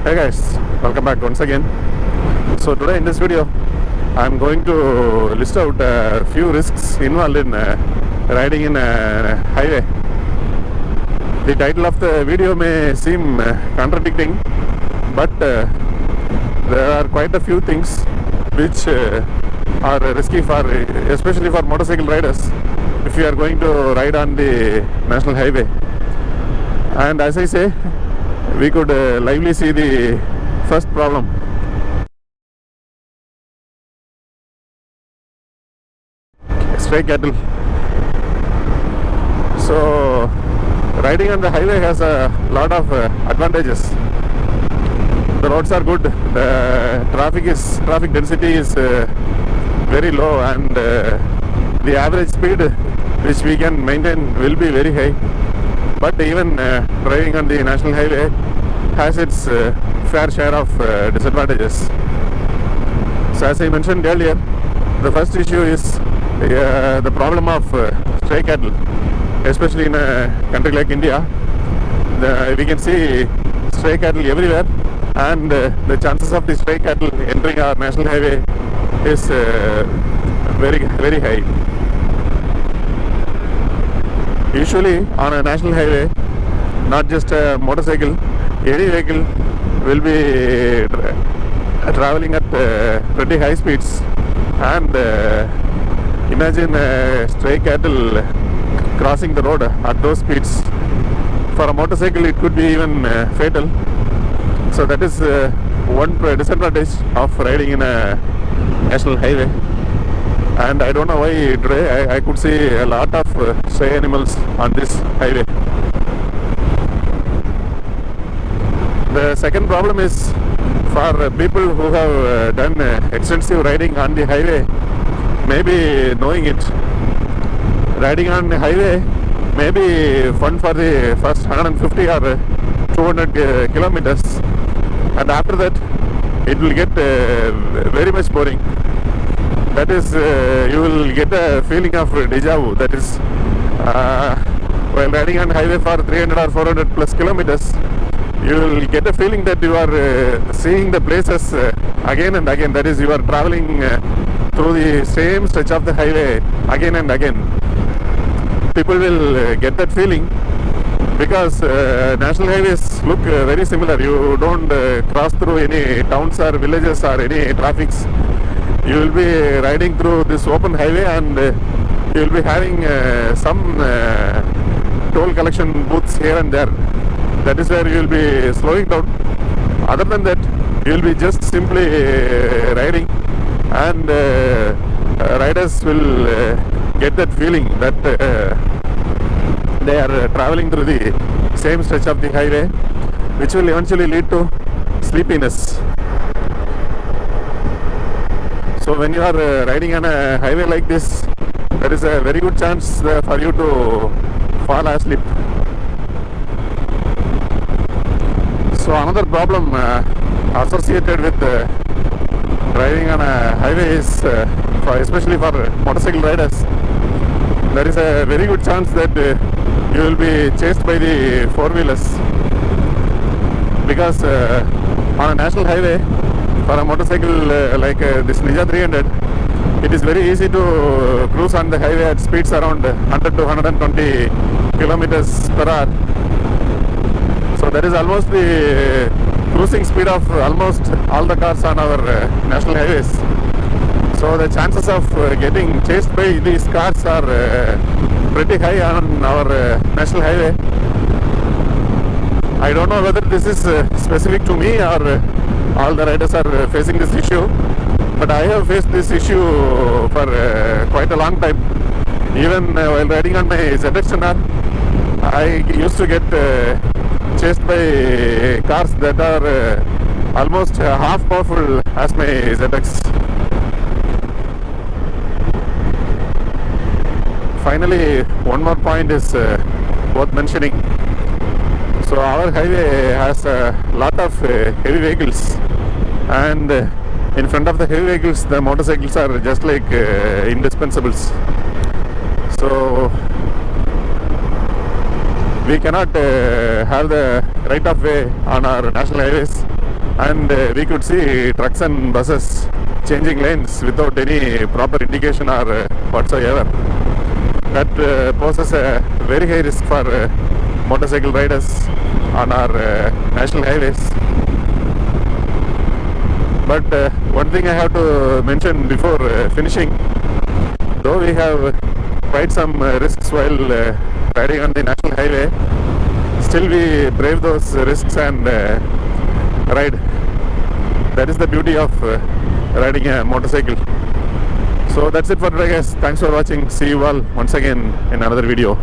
Hey guys, welcome back once again. So today in this video I'm going to list out a few risks involved in riding in a highway. The title of the video may seem contradicting, but there are quite a few things which are risky for, especially for motorcycle riders, if you are going to ride on the national highway. And as I say, we could lively see the first problem. Stray cattle. So riding on the highway has a lot of advantages. The roads are good, the traffic density is very low, and the average speed which we can maintain will be very high. But even driving on the national highway has its fair share of disadvantages. So as I mentioned earlier, the first issue is the problem of stray cattle, especially in a country like India. We can see stray cattle everywhere, and the chances of the stray cattle entering our national highway is very, very high. Usually on a national highway, not just a motorcycle, any vehicle will be traveling at pretty high speeds, and imagine stray cattle crossing the road at those speeds. For a motorcycle it could be even fatal. So that is one disadvantage of riding in a national highway. And I don't know why today I could see a lot of stray animals on this highway. The second problem is for people who have done extensive riding on the highway, maybe knowing it. Riding on the highway may be fun for the first 150 or 200 kilometers, and after that it will get very much boring. That is, you will get a feeling of deja vu. That is, while riding on highway for 300 or 400 plus kilometers, you will get a feeling that you are seeing the places again and again. That is, you are traveling through the same stretch of the highway again and again. People will get that feeling because national highways look very similar. You don't cross through any towns or villages or any traffics. You will be riding through this open highway, and you will be having some toll collection booths here and there. That is where you will be slowing down. Other than that, you will be just simply riding, and riders will get that feeling that they are traveling through the same stretch of the highway, which will eventually lead to sleepiness. So when you are riding on a highway like this, there is a very good chance for you to fall asleep. So another problem associated with driving on a highway is, especially for motorcycle riders, there is a very good chance that you will be chased by the four-wheelers, because on a national highway, for a motorcycle like this Ninja 300, it is very easy to cruise on the highway at speeds around 100 to 120 kilometers per hour. So that is almost the cruising speed of almost all the cars on our national highways. So the chances of getting chased by these cars are pretty high on our national highway. I don't know whether this is specific to me or all the riders are facing this issue, but I have faced this issue for quite a long time. Even while riding on my ZX-10R, I used to get chased by cars that are almost half powerful as my ZX. Finally, one more point is worth mentioning. So our highway has a lot of heavy vehicles, and in front of the heavy vehicles the motorcycles are just like indispensables. So we cannot have the right of way on our national highways. and we could see trucks and buses changing lanes without any proper indication or whatsoever. That poses a very high risk for motorcycle riders on our national highways. But one thing I have to mention before finishing, though we have quite some risks while riding on the national highway, still we brave those risks and ride. That is the beauty of riding a motorcycle. So that's it for today, guys. Thanks for watching. See you all once again in another video.